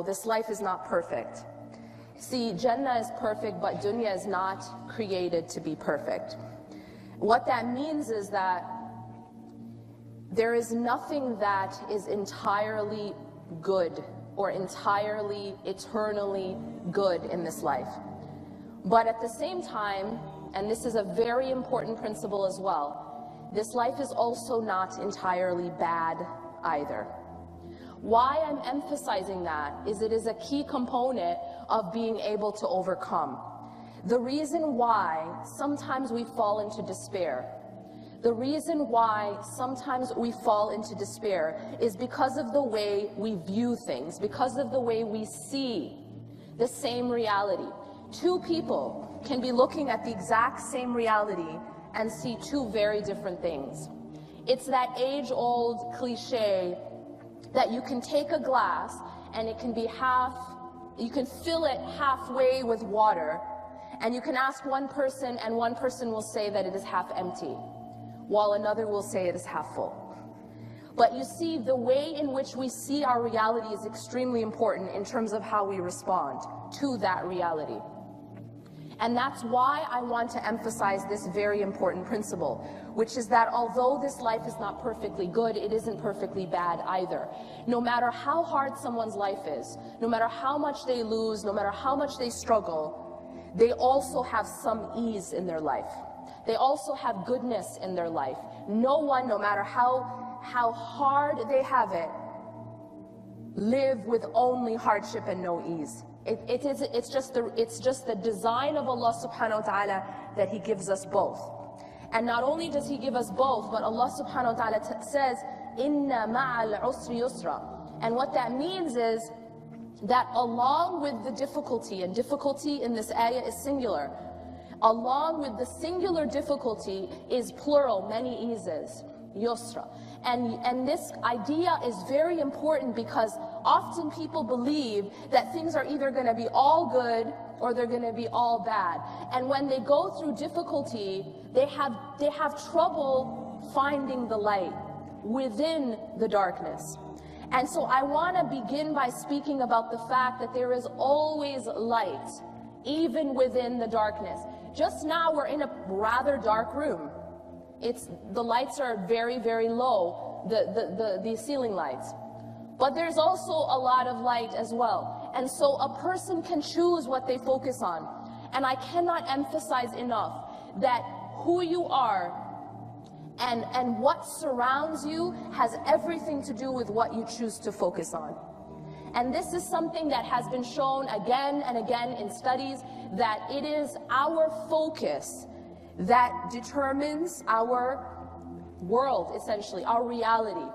know, this life is not perfect. See, Jannah is perfect, but dunya is not created to be perfect. What that means is that there is nothing that is entirely good or entirely, eternally good in this life. But at the same time, and this is a very important principle as well, this life is also not entirely bad either. Why I'm emphasizing that is it is a key component of being able to overcome. The reason why sometimes we fall into despair, the reason why sometimes we fall into despair is because of the way we view things, because of the way we see the same reality. Two people can be looking at the exact same reality and see two very different things. It's that age-old cliche that you can take a glass and it can be you can fill it halfway with water, and you can ask one person and one person will say that it is half empty, while another will say it is half full. But you see, the way in which we see our reality is extremely important in terms of how we respond to that reality. And that's why I want to emphasize this very important principle, which is that although this life is not perfectly good, it isn't perfectly bad either. No matter how hard someone's life is, no matter how much they lose, no matter how much they struggle, they also have some ease in their life. They also have goodness in their life. No one, no matter how hard they have it, live with only hardship and no ease. It's just the design of Allah subhanahu wa ta'ala that He gives us both. And not only does He give us both, but Allah subhanahu wa ta'ala says, Inna ma'al usri yusra. And what that means is that along with the difficulty, and difficulty in this ayah is singular, along with the singular difficulty is plural, many eases, yusra. And this idea is very important because often people believe that things are either going to be all good or they're going to be all bad. And when they go through difficulty, they have trouble finding the light within the darkness. And so I want to begin by speaking about the fact that there is always light, even within the darkness. Just now we're in a rather dark room. The lights are very, very low, the ceiling lights. But there's also a lot of light as well. And so a person can choose what they focus on. And I cannot emphasize enough that who you are and what surrounds you has everything to do with what you choose to focus on. And this is something that has been shown again and again in studies, that it is our focus that determines our world, essentially, our reality.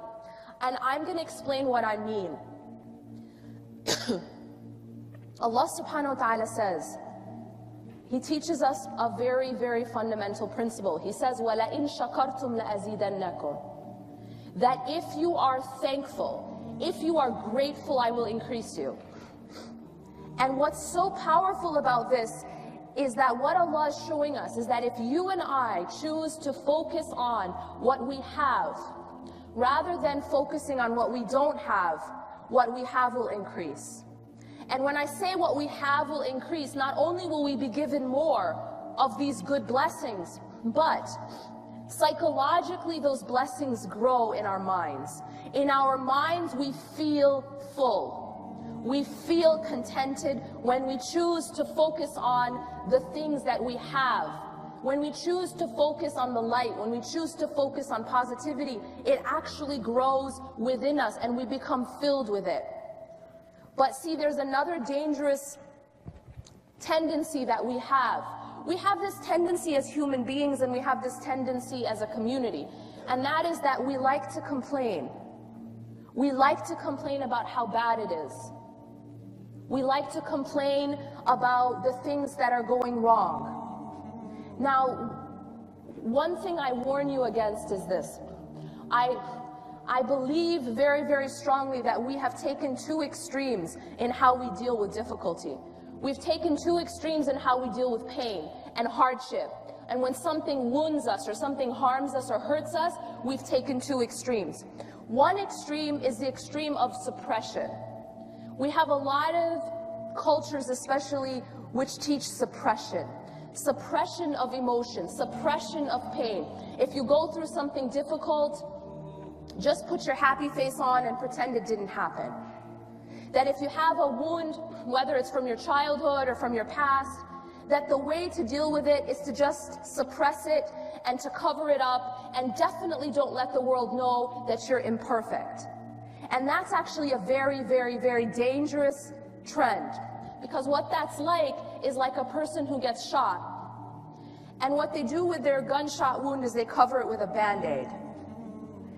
And I'm going to explain what I mean. Allah subhanahu wa ta'ala says, He teaches us a very, very fundamental principle. He says, وَلَئِن شَكَرْتُمْ لَأَزِيدَنَّكُمْ. That if you are thankful, if you are grateful, I will increase you. And what's so powerful about this is that what Allah is showing us is that if you and I choose to focus on what we have, rather than focusing on what we don't have, what we have will increase. And when I say what we have will increase, not only will we be given more of these good blessings, but psychologically those blessings grow in our minds. In our minds we feel full. We feel contented when we choose to focus on the things that we have. When we choose to focus on the light, when we choose to focus on positivity, it actually grows within us and we become filled with it. But see, there's another dangerous tendency that we have. We have this tendency as human beings, and we have this tendency as a community. And that is that we like to complain. We like to complain about how bad it is. We like to complain about the things that are going wrong. Now, one thing I warn you against is this. I believe very, very strongly that we have taken two extremes in how we deal with difficulty. We've taken two extremes in how we deal with pain and hardship. And when something wounds us or something harms us or hurts us, we've taken two extremes. One extreme is the extreme of suppression. We have a lot of cultures, especially, which teach suppression. Suppression of emotion, suppression of pain. If you go through something difficult, just put your happy face on and pretend it didn't happen. That if you have a wound, whether it's from your childhood or from your past, that the way to deal with it is to just suppress it and to cover it up, and definitely don't let the world know that you're imperfect. And that's actually a very, very, very dangerous trend, because what that's like is like a person who gets shot, and what they do with their gunshot wound is they cover it with a Band-Aid.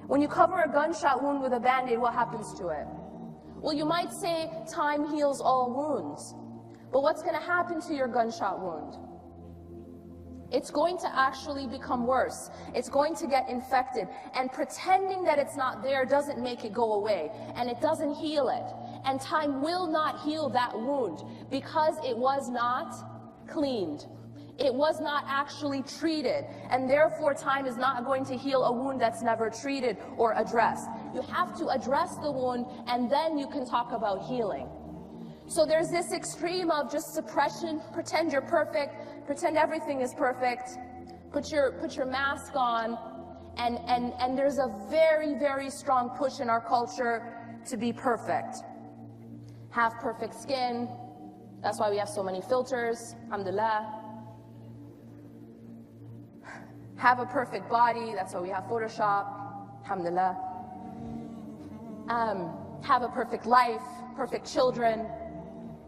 When you cover a gunshot wound with a Band-Aid, what happens to it? Well, you might say time heals all wounds, but what's going to happen to your gunshot wound? It's going to actually become worse. It's going to get infected, and pretending that it's not there doesn't make it go away, and it doesn't heal it. And time will not heal that wound because it was not cleaned. It was not actually treated, and therefore time is not going to heal a wound that's never treated or addressed. You have to address the wound, and then you can talk about healing. So there's this extreme of just suppression, pretend you're perfect, pretend everything is perfect, put your mask on, and there's a very, very strong push in our culture to be perfect. Have perfect skin. That's why we have so many filters, alhamdulillah. Have a perfect body. That's why we have Photoshop, alhamdulillah. Have a perfect life, perfect children,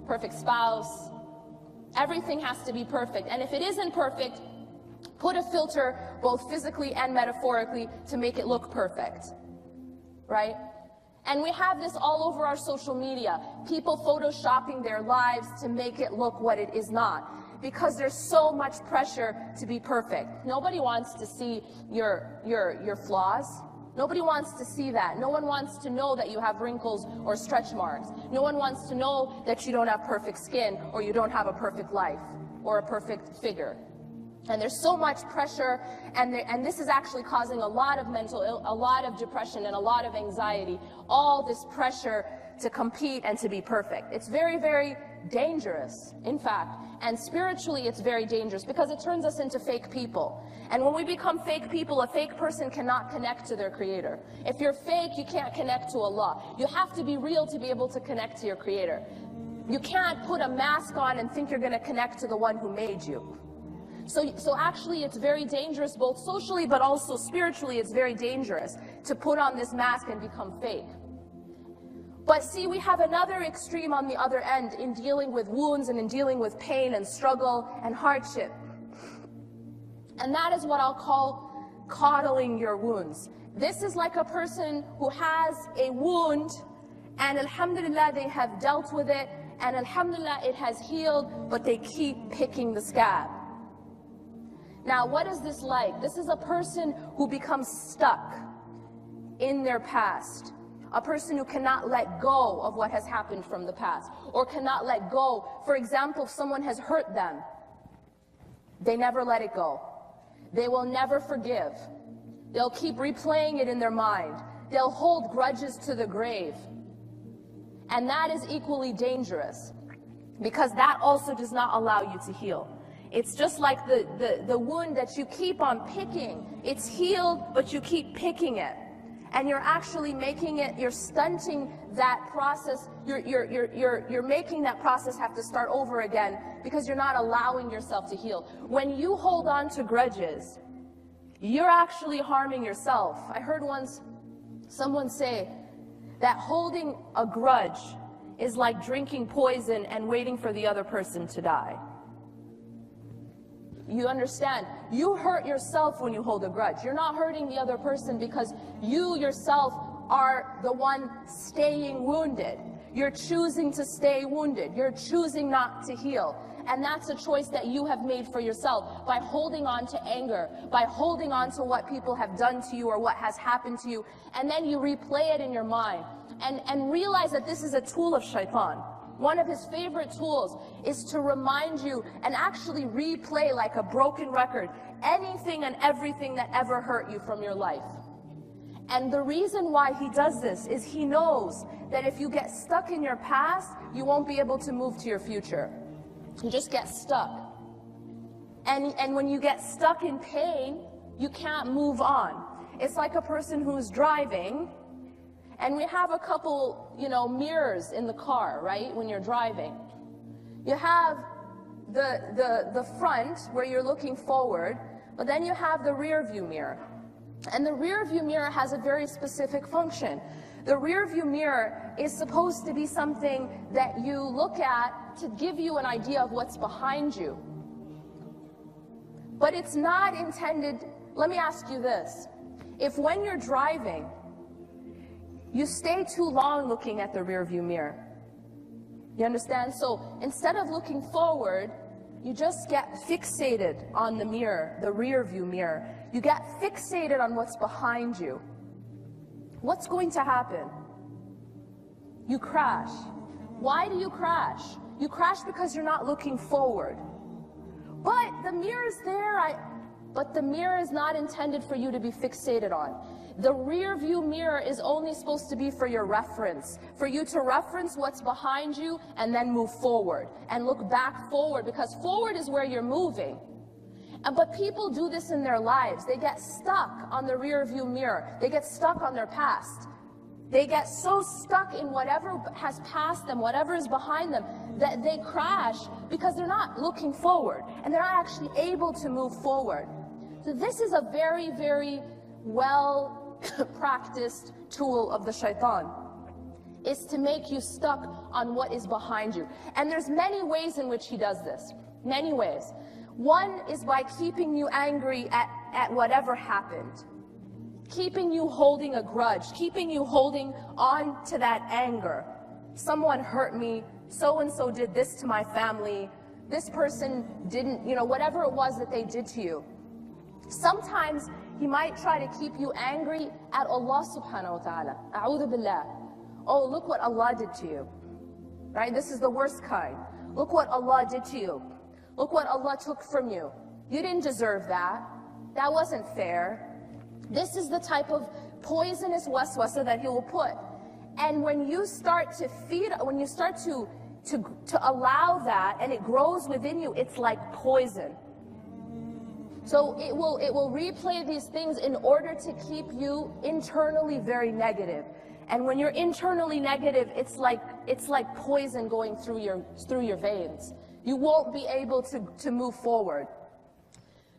perfect spouse. Everything has to be perfect. And if it isn't perfect, put a filter both physically and metaphorically to make it look perfect, right? And we have this all over our social media. People photoshopping their lives to make it look what it is not, because there's so much pressure to be perfect. Nobody wants to see your flaws. Nobody wants to see that. No one wants to know that you have wrinkles or stretch marks. No one wants to know that you don't have perfect skin, or you don't have a perfect life or a perfect figure. And there's so much pressure, and this is actually causing a lot of a lot of depression and a lot of anxiety. All this pressure to compete and to be perfect. It's very, very dangerous, in fact. And spiritually, it's very dangerous because it turns us into fake people. And when we become fake people, a fake person cannot connect to their creator. If you're fake, you can't connect to Allah. You have to be real to be able to connect to your creator. You can't put a mask on and think you're going to connect to the one who made you. So actually, it's very dangerous, both socially but also spiritually. It's very dangerous to put on this mask and become fake. But see, we have another extreme on the other end in dealing with wounds and in dealing with pain and struggle and hardship. And that is what I'll call coddling your wounds. This is like a person who has a wound, and alhamdulillah, they have dealt with it, and alhamdulillah, it has healed, but they keep picking the scab. Now, what is this like? This is a person who becomes stuck in their past. A person who cannot let go of what has happened from the past, or cannot let go. For example, if someone has hurt them, they never let it go. They will never forgive. They'll keep replaying it in their mind. They'll hold grudges to the grave. And that is equally dangerous, because that also does not allow you to heal. It's just like the wound that you keep on picking. It's healed, but you keep picking it. And you're actually making it, you're stunting that process, you're making that process have to start over again, because you're not allowing yourself to heal. When you hold on to grudges, you're actually harming yourself. I heard once someone say that holding a grudge is like drinking poison and waiting for the other person to die. You understand? You hurt yourself when you hold a grudge. You're not hurting the other person because you yourself are the one staying wounded. You're choosing to stay wounded. You're choosing not to heal. And that's a choice that you have made for yourself by holding on to anger, by holding on to what people have done to you or what has happened to you. And then you replay it in your mind and realize that this is a tool of shaitan. One of his favorite tools is to remind you and actually replay like a broken record anything and everything that ever hurt you from your life. And the reason why he does this is he knows that if you get stuck in your past, you won't be able to move to your future. You just get stuck. And when you get stuck in pain, you can't move on. It's like a person who's driving, and we have a couple, mirrors in the car, right? When you're driving. You have the front where you're looking forward, but then you have the rear view mirror. And the rear view mirror has a very specific function. The rear view mirror is supposed to be something that you look at to give you an idea of what's behind you. But it's not intended. Let me ask you this. If when you're driving, you stay too long looking at the rear view mirror, you understand? So instead of looking forward, you just get fixated on the mirror, the rear view mirror. You get fixated on what's behind you. What's going to happen? You crash. Why do you crash? You crash because you're not looking forward. But the mirror is there, but the mirror is not intended for you to be fixated on. The rear view mirror is only supposed to be for your reference, for you to reference what's behind you and then move forward and look back forward, because forward is where you're moving. But people do this in their lives. They get stuck on the rear view mirror. They get stuck on their past. They get so stuck in whatever has passed them, whatever is behind them, that they crash because they're not looking forward and they're not actually able to move forward. So this is a very, very well practiced tool of the shaitan, is to make you stuck on what is behind you. And there's many ways in which he does this. Many ways. One is by keeping you angry at whatever happened. Keeping you holding a grudge. Keeping you holding on to that anger. Someone hurt me. So-and-so did this to my family. This person didn't, whatever it was that they did to you. Sometimes he might try to keep you angry at Allah subhanahu wa ta'ala. A'udhu billah. Oh, look what Allah did to you. Right? This is the worst kind. Look what Allah did to you. Look what Allah took from you. You didn't deserve that. That wasn't fair. This is the type of poisonous waswasa that he will put. And when you start to when you start to allow that and it grows within you, it's like poison. So it will replay these things in order to keep you internally very negative. And when you're internally negative, it's like poison going through your veins. You won't be able to move forward.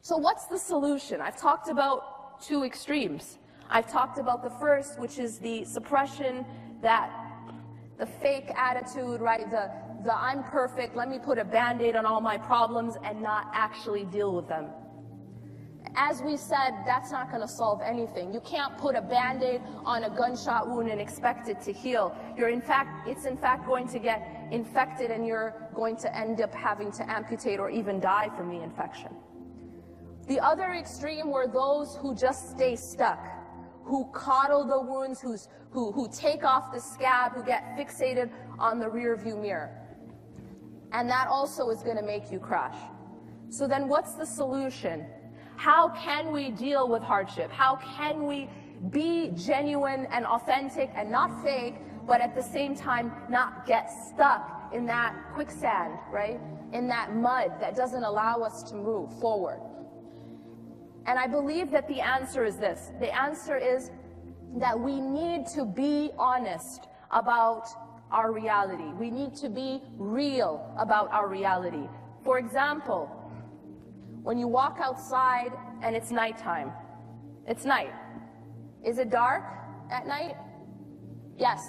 So what's the solution? I've talked about two extremes. I've talked about the first, which is the suppression, the fake attitude, right? The I'm perfect, let me put a band-aid on all my problems and not actually deal with them. As we said, that's not going to solve anything. You can't put a band-aid on a gunshot wound and expect it to heal. It's in fact going to get infected, and you're going to end up having to amputate or even die from the infection. The other extreme were those who just stay stuck, who coddle the wounds, who take off the scab, who get fixated on the rear view mirror. And that also is going to make you crash. So then what's the solution? How can we deal with hardship? How can we be genuine and authentic and not fake, but at the same time not get stuck in that quicksand, right? In that mud that doesn't allow us to move forward. And I believe that the answer is this. The answer is that we need to be honest about our reality. We need to be real about our reality. For example, when you walk outside and it's nighttime, it's night. Is it dark at night? Yes,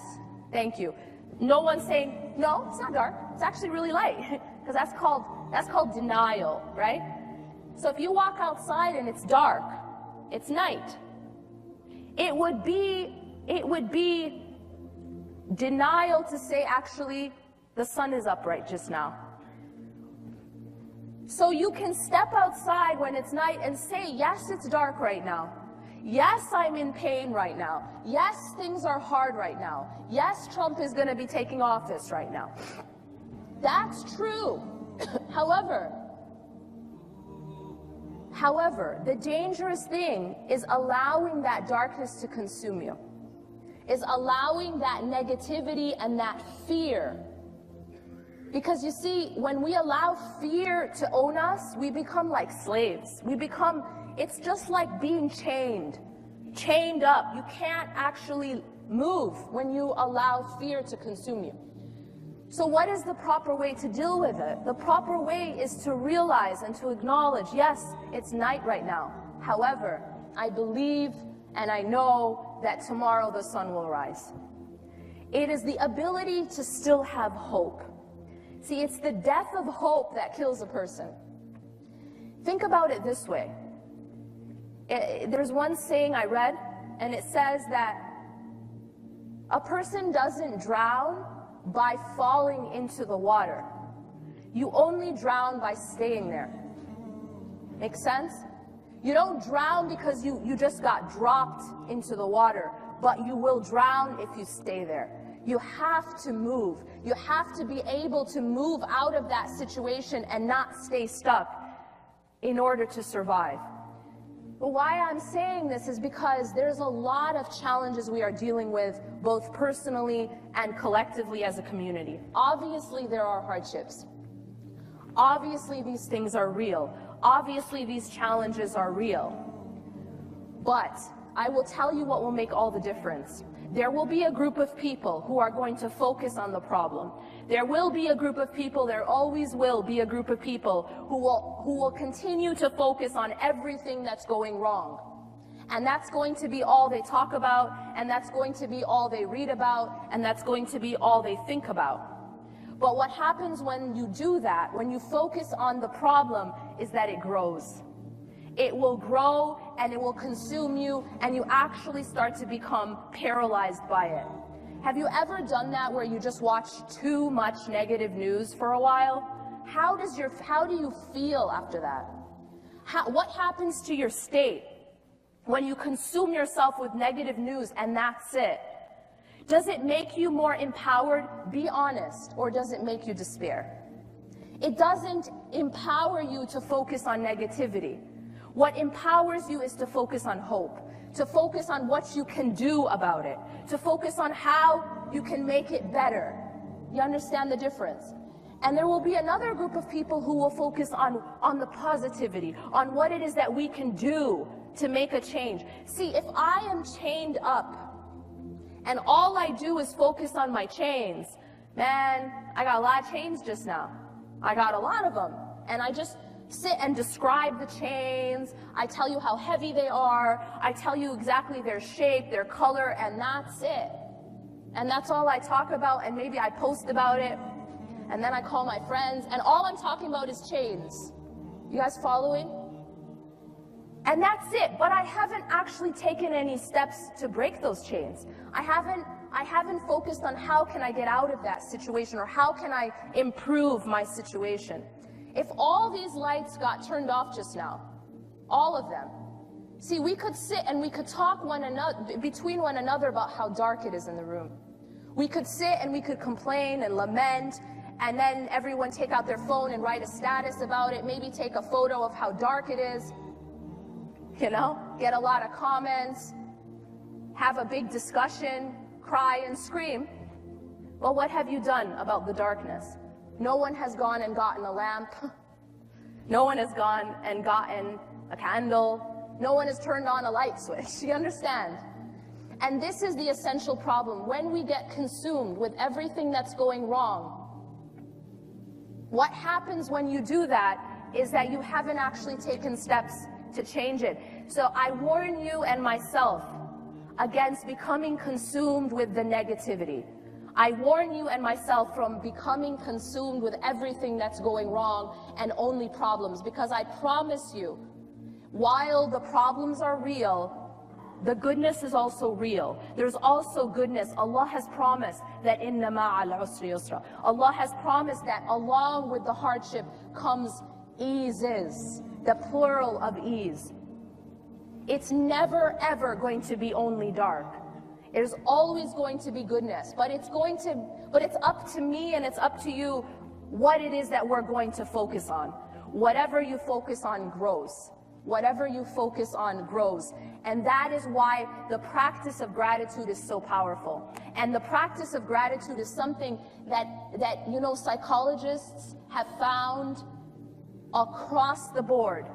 thank you. No one's saying, no, it's not dark. It's actually really light, because that's called denial, right? So if you walk outside and it's dark, it's night. It would be denial to say, actually, the sun is up right just now. So you can step outside when it's night and say, yes, it's dark right now. Yes, I'm in pain right now. Yes, things are hard right now. Yes, Trump is going to be taking office right now. That's true. However, However, the dangerous thing is allowing that darkness to consume you, is allowing that negativity and that fear. Because you see, when we allow fear to own us, we become like slaves. It's just like being chained up. You can't actually move when you allow fear to consume you. So what is the proper way to deal with it? The proper way is to realize and to acknowledge, yes, it's night right now. However, I believe and I know that tomorrow the sun will rise. It is the ability to still have hope. See, it's the death of hope that kills a person. Think about it this way. There's one saying I read, and it says that a person doesn't drown by falling into the water. You only drown by staying there. Make sense? You don't drown because you just got dropped into the water, but you will drown if you stay there. You have to move. You have to be able to move out of that situation and not stay stuck in order to survive. But why I'm saying this is because there's a lot of challenges we are dealing with, both personally and collectively as a community. Obviously, there are hardships. Obviously, these things are real. Obviously, these challenges are real. But I will tell you what will make all the difference. There will be a group of people who are going to focus on the problem. There will be a group of people, there always will be a group of people who will continue to focus on everything that's going wrong. And that's going to be all they talk about, and that's going to be all they read about, and that's going to be all they think about. But what happens when you do that, when you focus on the problem, is that it grows. It will grow and it will consume you, and you actually start to become paralyzed by it. Have you ever done that where you just watch too much negative news for a while? How do you feel after that? What happens to your state when you consume yourself with negative news and that's it? Does it make you more empowered? Be honest. Or does it make you despair? It doesn't empower you to focus on negativity. What empowers you is to focus on hope, to focus on what you can do about it, to focus on how you can make it better. You understand the difference? And there will be another group of people who will focus on the positivity, on what it is that we can do to make a change. See, if I am chained up and all I do is focus on my chains, man, I got a lot of chains just now. I got a lot of them. And I just sit and describe the chains. I tell you how heavy they are. I tell you exactly their shape, their color, and that's it. And that's all I talk about, and maybe I post about it, and then I call my friends, and all I'm talking about is chains. You guys following? And that's it, but I haven't actually taken any steps to break those chains. I haven't focused on how can I get out of that situation, or how can I improve my situation. If all these lights got turned off just now, all of them, see, we could sit and we could talk between one another about how dark it is in the room. We could sit and we could complain and lament, and then everyone take out their phone and write a status about it, maybe take a photo of how dark it is, you know, get a lot of comments, have a big discussion, cry and scream. Well, what have you done about the darkness? No one has gone and gotten a lamp. No one has gone and gotten a candle. No one has turned on a light switch. You understand? And this is the essential problem. When we get consumed with everything that's going wrong, what happens when you do that is that you haven't actually taken steps to change it. So I warn you and myself against becoming consumed with the negativity. I warn you and myself from becoming consumed with everything that's going wrong and only problems, because I promise you, while the problems are real, the goodness is also real. There's also goodness. Allah has promised that inna ma'al usri yusra. Allah has promised that along with the hardship comes eases, the plural of ease. It's never ever going to be only dark. There's always going to be goodness, but it's up to me and it's up to you what it is that we're going to focus on. Whatever you focus on grows. Whatever you focus on grows. And that is why the practice of gratitude is so powerful. And the practice of gratitude is something that you know, psychologists have found across the board.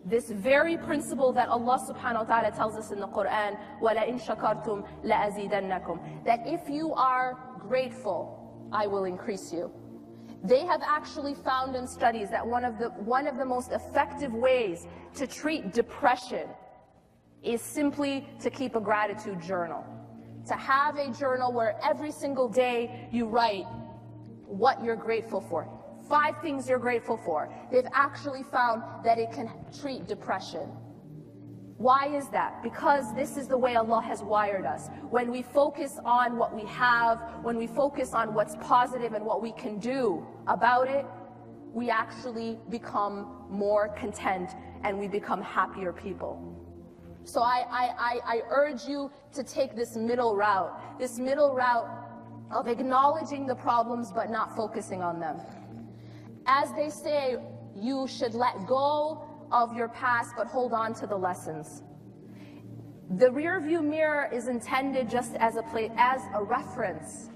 This very principle that Allah subhanahu wa ta'ala tells us in the Quran, وَلَئِن شَكَرْتُمْ لَأَزِيدَنَّكُمْ, that if you are grateful, I will increase you. They have actually found in studies that one of the most effective ways to treat depression is simply to keep a gratitude journal. To have a journal where every single day you write what you're grateful for. 5 things you're grateful for. They've actually found that it can treat depression. Why is that? Because this is the way Allah has wired us. When we focus on what we have, when we focus on what's positive and what we can do about it, we actually become more content and we become happier people. So I urge you to take this middle route of acknowledging the problems but not focusing on them. As they say, you should let go of your past but hold on to the lessons. The rear view mirror is intended just as a reference.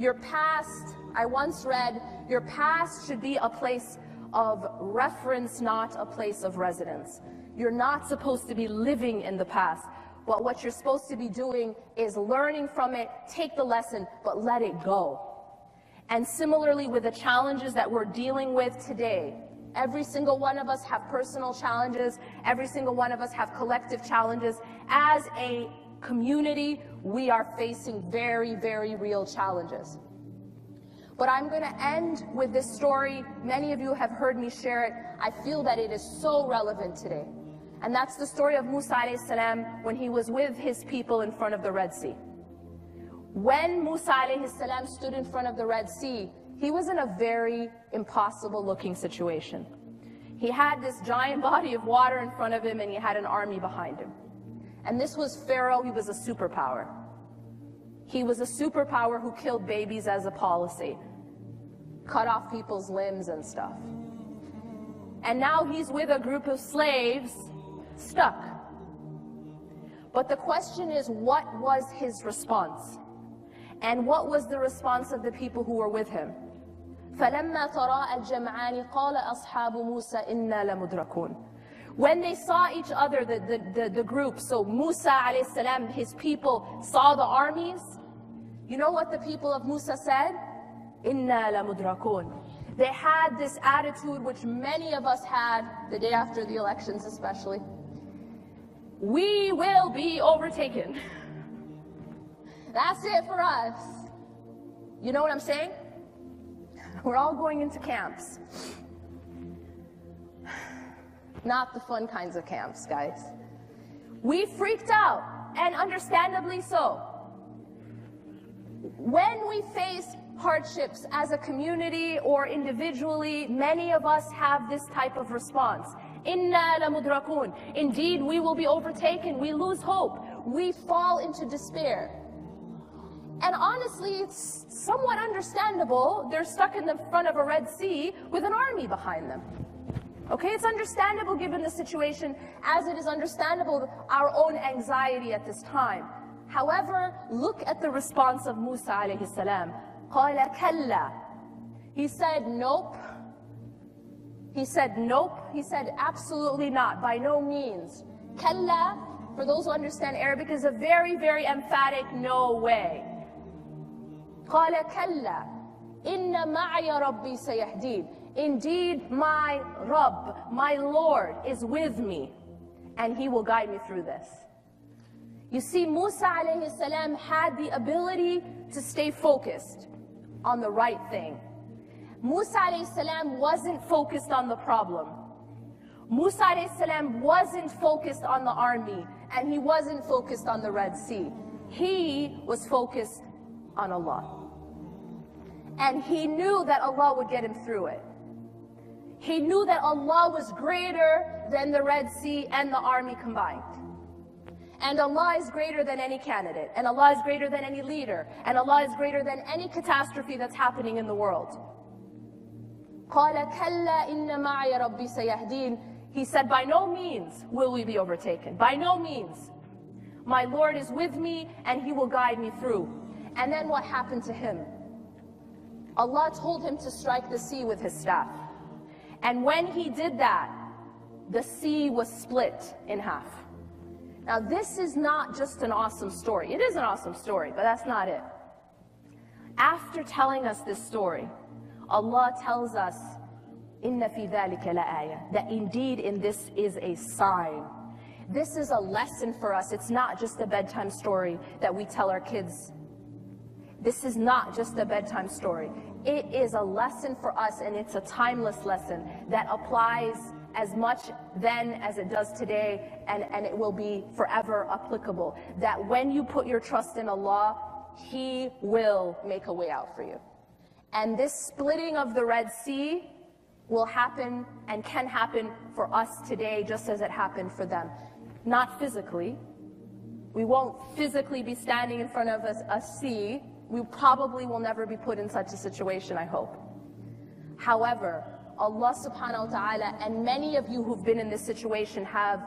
Your past, I once read, your past should be a place of reference, not a place of residence. You're not supposed to be living in the past, but what you're supposed to be doing is learning from it, take the lesson, but let it go. And similarly with the challenges that we're dealing with today, every single one of us have personal challenges, every single one of us have collective challenges. As a community, we are facing very, very real challenges. But I'm going to end with this story. Many of you have heard me share it. I feel that it is so relevant today. And that's the story of Musa alayhi salam when he was with his people in front of the Red Sea. When Musa alayhi salam stood in front of the Red Sea, he was in a very impossible looking situation. He had this giant body of water in front of him and he had an army behind him. And this was Pharaoh. He was a superpower. He was a superpower who killed babies as a policy, cut off people's limbs and stuff. And now he's with a group of slaves, stuck. But the question is, what was his response? And what was the response of the people who were with him? فَلَمَّا تَرَاءَ الْجَمْعَانِ قَالَ أَصْحَابُ مُوسَى إِنَّا لَمُدْرَكُونَ. When they saw each other, the group, so Musa alayhi salam, his people saw the armies, you know what the people of Musa said? إِنَّا لَمُدْرَكُونَ. They had this attitude which many of us had the day after the elections especially. We will be overtaken. That's it for us. You know what I'm saying? We're all going into camps. Not the fun kinds of camps, guys. We freaked out, and understandably so. When we face hardships as a community or individually, many of us have this type of response. Inna lamudrakun. Indeed, we will be overtaken. We lose hope. We fall into despair. And honestly, it's somewhat understandable. They're stuck in the front of a Red Sea with an army behind them. Okay, it's understandable given the situation, as it is understandable our own anxiety at this time. However, look at the response of Musa alayhi salam. قَالَ كَلَّا. He said, nope. He said, nope. He said, absolutely not, by no means. Kalla, for those who understand Arabic, is a very, very emphatic no way. قَالَ كَلَّا إِنَّ مَعَيَ رَبِّي سَيَهْدِينِ. Indeed, my Rabb, my Lord, is with me, and He will guide me through this. You see, Musa alayhi salam had the ability to stay focused on the right thing. Musa alayhi salam wasn't focused on the problem. Musa alayhi salam wasn't focused on the army, and he wasn't focused on the Red Sea. He was focused on Allah. And he knew that Allah would get him through it. He knew that Allah was greater than the Red Sea and the army combined. And Allah is greater than any candidate, and Allah is greater than any leader, and Allah is greater than any catastrophe that's happening in the world. قَالَ كَلَّا إِنَّ مَعَيَ رَبِّي سَيَهْدِينِ. He said, by no means will we be overtaken. By no means. My Lord is with me and He will guide me through. And then what happened to him? Allah told him to strike the sea with his staff. And when he did that, the sea was split in half. Now this is not just an awesome story. It is an awesome story, but that's not it. After telling us this story, Allah tells us, "Inna fi dhalika la'aya," that indeed in this is a sign. This is a lesson for us. It's not just a bedtime story that we tell our kids. This is not just a bedtime story. It is a lesson for us, and it's a timeless lesson that applies as much then as it does today, and it will be forever applicable. That when you put your trust in Allah, He will make a way out for you. And this splitting of the Red Sea will happen and can happen for us today just as it happened for them. Not physically. We won't physically be standing in front of a sea. We probably will never be put in such a situation, I hope. However, Allah subhanahu wa ta'ala, and many of you who've been in this situation can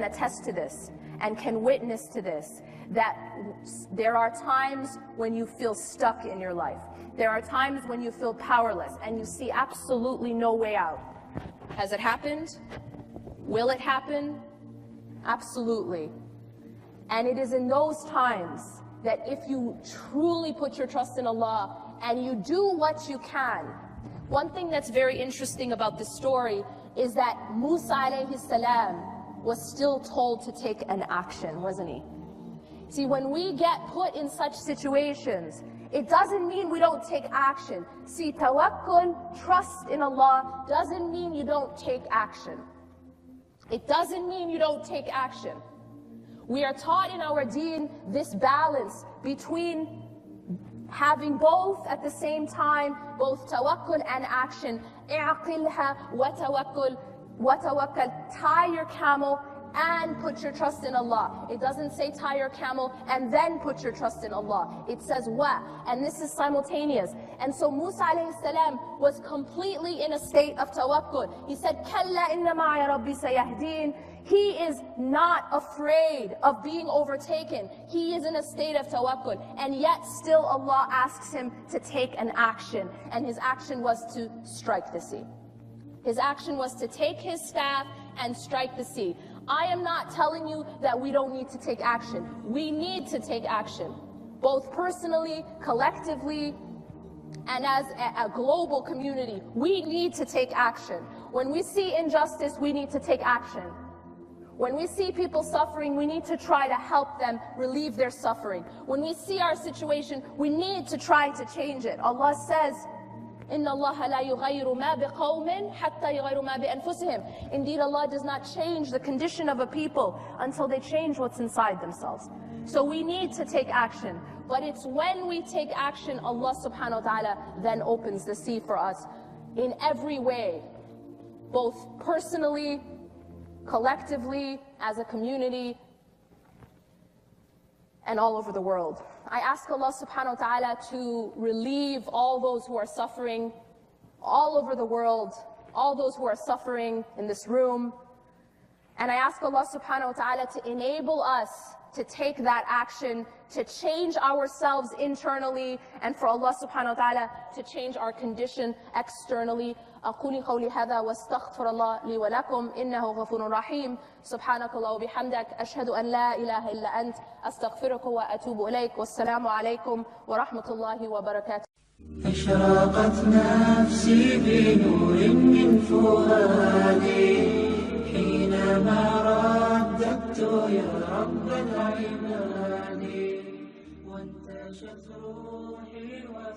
attest to this and can witness to this, that there are times when you feel stuck in your life. There are times when you feel powerless and you see absolutely no way out. Has it happened? Will it happen? Absolutely. And it is in those times that if you truly put your trust in Allah and you do what you can. One thing that's very interesting about this story is that Musa alayhi salam was still told to take an action, wasn't he? See, when we get put in such situations, it doesn't mean we don't take action. See, tawakkul, trust in Allah, doesn't mean you don't take action. It doesn't mean you don't take action. We are taught in our deen this balance between having both at the same time, both tawakkul and action. اعقلها وتوكل. Tie your camel and put your trust in Allah. It doesn't say tie your camel and then put your trust in Allah. It says wa, and this is simultaneous. And so Musa alayhi salam was completely in a state of tawakkul. He said, "Kalla inna ma'a rabbi sayahdin." He is not afraid of being overtaken. He is in a state of tawakkul. And yet still Allah asks him to take an action. And his action was to strike the sea. His action was to take his staff and strike the sea. I am not telling you that we don't need to take action. We need to take action, both personally, collectively, and as a global community. We need to take action. When we see injustice, we need to take action. When we see people suffering, we need to try to help them relieve their suffering. When we see our situation, we need to try to change it. Allah says, إِنَّ اللَّهَ لَا يُغَيِّرُ مَا بِقَوْمٍ حَتَّى يُغَيِّرُ مَا بِأَنفُسِهِمْ. Indeed, Allah does not change the condition of a people until they change what's inside themselves. So we need to take action. But it's when we take action, Allah subhanahu wa ta'ala then opens the sea for us in every way, both personally, collectively, as a community, and all over the world. I ask Allah subhanahu wa ta'ala to relieve all those who are suffering all over the world, all those who are suffering in this room. And I ask Allah subhanahu wa ta'ala to enable us to take that action, to change ourselves internally, and for Allah subhanahu wa ta'ala to change our condition externally. أقول قولي هذا واستغفر الله لي ولكم إنه غفور رحيم. سبحانك الله وبحمدك أشهد أن لا إله إلا أنت أستغفرك وأتوب إليك. والسلام عليكم ورحمة الله وبركاته. أشرقت نفسي بنور من فؤادي حينما رددت يا رب العباد وانتشت روحي